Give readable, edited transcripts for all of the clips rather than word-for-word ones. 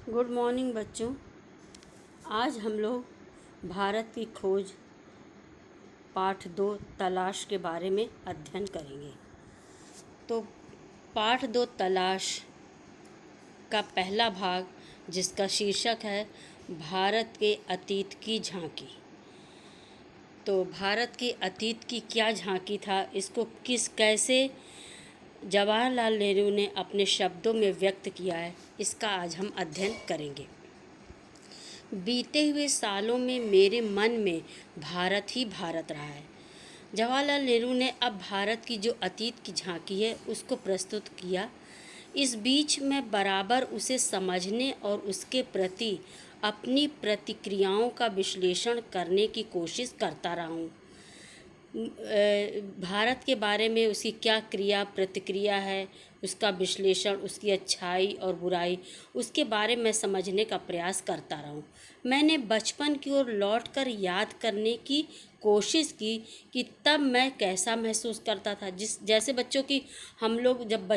Good morning बच्चों। आज हम लोग भारत की खोज पाठ 2 तलाश के बारे में अध्ययन करेंगे। तो पाठ 2 तलाश का पहला भाग, जिसका शीर्षक है भारत के अतीत की झांकी। तो भारत के अतीत की क्या झांकी था, इसको कैसे जवाहरलाल नेहरू ने अपने शब्दों में व्यक्त किया है, इसका आज हम अध्ययन करेंगे। बीते हुए सालों में मेरे मन में भारत ही भारत रहा है। जवाहरलाल नेहरू ने अब भारत की जो अतीत की झांकी है उसको प्रस्तुत किया। इस बीच मैं बराबर उसे समझने और उसके प्रति अपनी प्रतिक्रियाओं का विश्लेषण करने की कोशिश करता रहा हूँ। भारत के बारे में उसकी क्या क्रिया प्रतिक्रिया है, उसका विश्लेषण, उसकी अच्छाई और बुराई, उसके बारे में समझने का प्रयास करता रहा हूँ। मैंने बचपन की ओर लौटकर याद करने की कोशिश की कि तब मैं कैसा महसूस करता था। जैसे बच्चों की हम लोग जब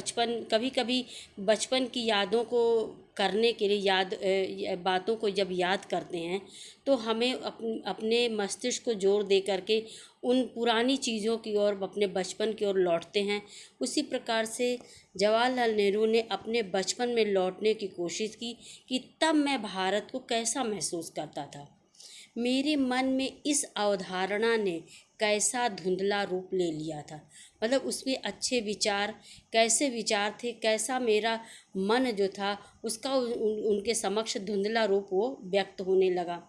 कभी कभी बचपन की यादों को करने के लिए बातों को जब याद करते हैं तो हमें अपने मस्तिष्क को जोर दे करके उन पुरानी चीज़ों की ओर, अपने बचपन की ओर लौटते हैं। उसी प्रकार से जवाहरलाल नेहरू ने अपने बचपन में लौटने की कोशिश की कि तब मैं भारत को कैसा महसूस करता था। मेरे मन में इस अवधारणा ने कैसा धुंधला रूप ले लिया था, मतलब उसमें अच्छे विचार, कैसे विचार थे, कैसा मेरा मन जो था उसका उनके समक्ष धुंधला रूप वो व्यक्त होने लगा।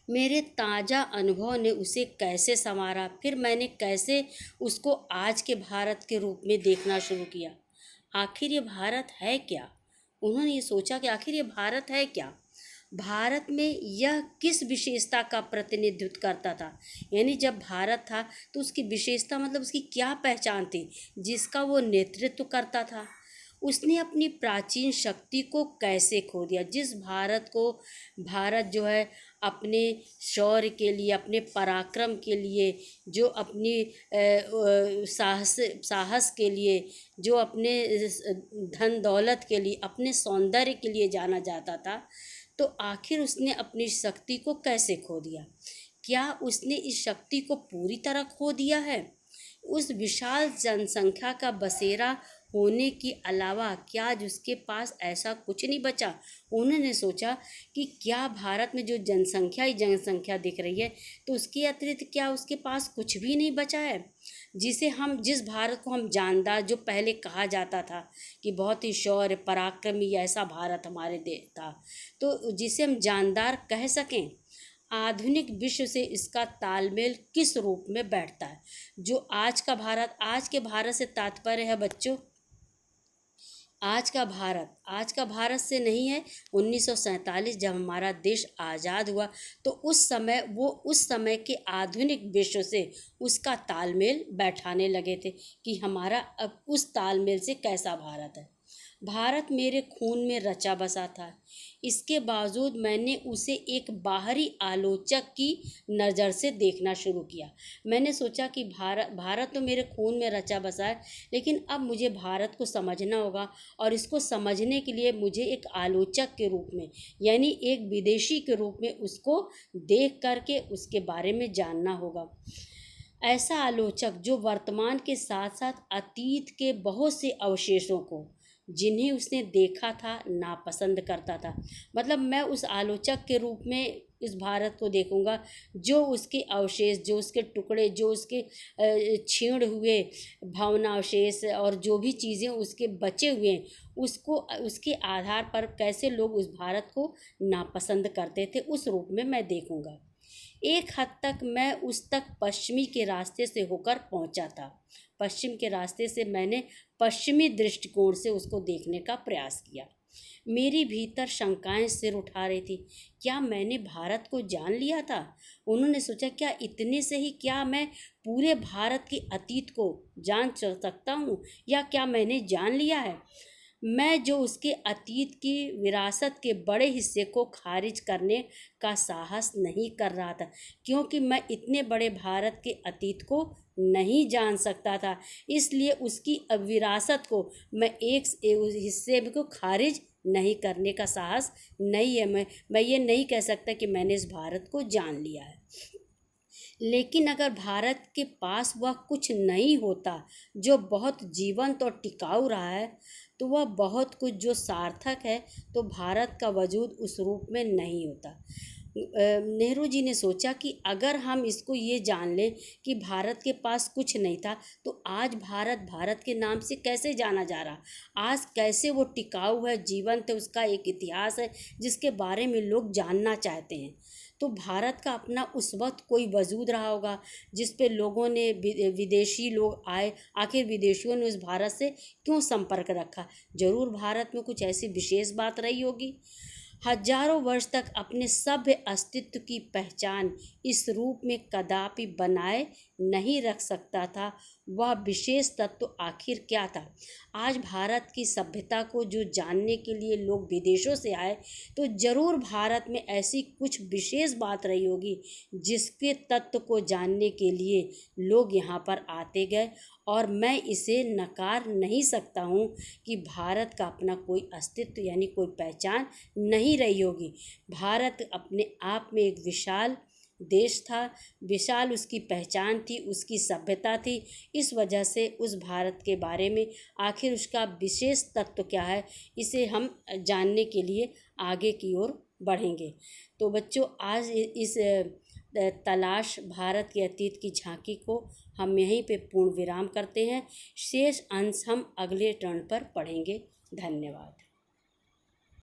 मेरे ताज़ा अनुभव ने उसे कैसे संवारा, फिर मैंने कैसे उसको आज के भारत के रूप में देखना शुरू किया। आखिर ये भारत है क्या? उन्होंने ये सोचा कि आखिर ये भारत है क्या। भारत में यह किस विशेषता का प्रतिनिधित्व करता था, यानी जब भारत था तो उसकी विशेषता, मतलब उसकी क्या पहचान थी जिसका वो नेतृत्व करता था। उसने अपनी प्राचीन शक्ति को कैसे खो दिया। जिस भारत जो है अपने शौर्य के लिए, अपने पराक्रम के लिए, जो अपनी साहस के लिए, जो अपने धन दौलत के लिए, अपने सौंदर्य के लिए जाना जाता था, तो आखिर उसने अपनी शक्ति को कैसे खो दिया। क्या उसने इस शक्ति को पूरी तरह खो दिया है? उस विशाल जनसंख्या का बसेरा होने के अलावा क्या आज उसके पास ऐसा कुछ नहीं बचा? उन्होंने सोचा कि क्या भारत में जो जनसंख्या ही जनसंख्या दिख रही है, तो उसके अतिरिक्त क्या उसके पास कुछ भी नहीं बचा है? जिस भारत को हम जानदार, जो पहले कहा जाता था कि बहुत ही शौर्य पराक्रमी ऐसा भारत हमारे देश था, तो जिसे हम जानदार कह सकें, आधुनिक विश्व से इसका तालमेल किस रूप में बैठता है? जो आज के भारत से तात्पर्य है बच्चों, आज का भारत से नहीं है। 1947 जब हमारा देश आज़ाद हुआ तो उस समय के आधुनिक विश्व से उसका तालमेल बैठाने लगे थे कि हमारा अब उस तालमेल से कैसा भारत है। भारत मेरे खून में रचा बसा था। इसके बावजूद मैंने उसे एक बाहरी आलोचक की नज़र से देखना शुरू किया। मैंने सोचा कि भारत तो मेरे खून में रचा बसा है, लेकिन अब मुझे भारत को समझना होगा, और इसको समझने के लिए मुझे एक आलोचक के रूप में, यानी एक विदेशी के रूप में उसको देख करके उसके बारे में जानना होगा। ऐसा आलोचक जो वर्तमान के साथ साथ अतीत के बहुत से अवशेषों को, जिन्हें उसने देखा था, नापसंद करता था। मतलब मैं उस आलोचक के रूप में इस भारत को देखूंगा जो उसके अवशेष, जो उसके टुकड़े, जो उसके छीण हुए भावनावशेष और जो भी चीज़ें उसके बचे हुए हैं, उसको उसके आधार पर कैसे लोग उस भारत को नापसंद करते थे, उस रूप में मैं देखूंगा। एक हद तक मैं उस तक पश्चिमी के रास्ते से होकर पहुंचा था। पश्चिम के रास्ते से मैंने पश्चिमी दृष्टिकोण से उसको देखने का प्रयास किया। मेरी भीतर शंकाएं सिर उठा रही थी। क्या मैंने भारत को जान लिया था? उन्होंने सोचा, क्या इतने से ही क्या मैं पूरे भारत के अतीत को जान सकता हूँ, या क्या मैंने जान लिया है? मैं जो उसके अतीत की विरासत के बड़े हिस्से को खारिज करने का साहस नहीं कर रहा था, क्योंकि मैं इतने बड़े भारत के अतीत को नहीं जान सकता था। इसलिए उसकी विरासत को मैं उस हिस्से को खारिज नहीं करने का साहस नहीं है। मैं ये नहीं कह सकता कि मैंने इस भारत को जान लिया है। लेकिन अगर भारत के पास वह कुछ नहीं होता जो बहुत जीवंत और टिकाऊ रहा है, तो वह बहुत कुछ जो सार्थक है, तो भारत का वजूद उस रूप में नहीं होता। नेहरू जी ने सोचा कि अगर हम इसको ये जान लें कि भारत के पास कुछ नहीं था, तो आज भारत भारत के नाम से कैसे जाना जा रहा, आज कैसे वो टिकाऊ है, जीवंत है, उसका एक इतिहास है जिसके बारे में लोग जानना चाहते हैं। तो भारत का अपना उस वक्त कोई वजूद रहा होगा जिस पे लोगों ने, विदेशी लोग आए, आखिर विदेशियों ने उस भारत से क्यों संपर्क रखा। जरूर भारत में कुछ ऐसी विशेष बात रही होगी। हजारों वर्ष तक अपने सभ्य अस्तित्व की पहचान इस रूप में कदापि बनाए नहीं रख सकता था। वह विशेष तत्व आखिर क्या था। आज भारत की सभ्यता को जो जानने के लिए लोग विदेशों से आए, तो जरूर भारत में ऐसी कुछ विशेष बात रही होगी जिसके तत्व को जानने के लिए लोग यहाँ पर आते गए। और मैं इसे नकार नहीं सकता हूँ कि भारत का अपना कोई अस्तित्व यानी कोई पहचान नहीं रही होगी। भारत अपने आप में एक विशाल देश था, विशाल उसकी पहचान थी, उसकी सभ्यता थी। इस वजह से उस भारत के बारे में आखिर उसका विशेष तत्व क्या है, इसे हम जानने के लिए आगे की ओर बढ़ेंगे। तो बच्चों, आज इस तलाश भारत के अतीत की झांकी को हम यहीं पे पूर्ण विराम करते हैं। शेष अंश हम अगले टर्न पर पढ़ेंगे। धन्यवाद।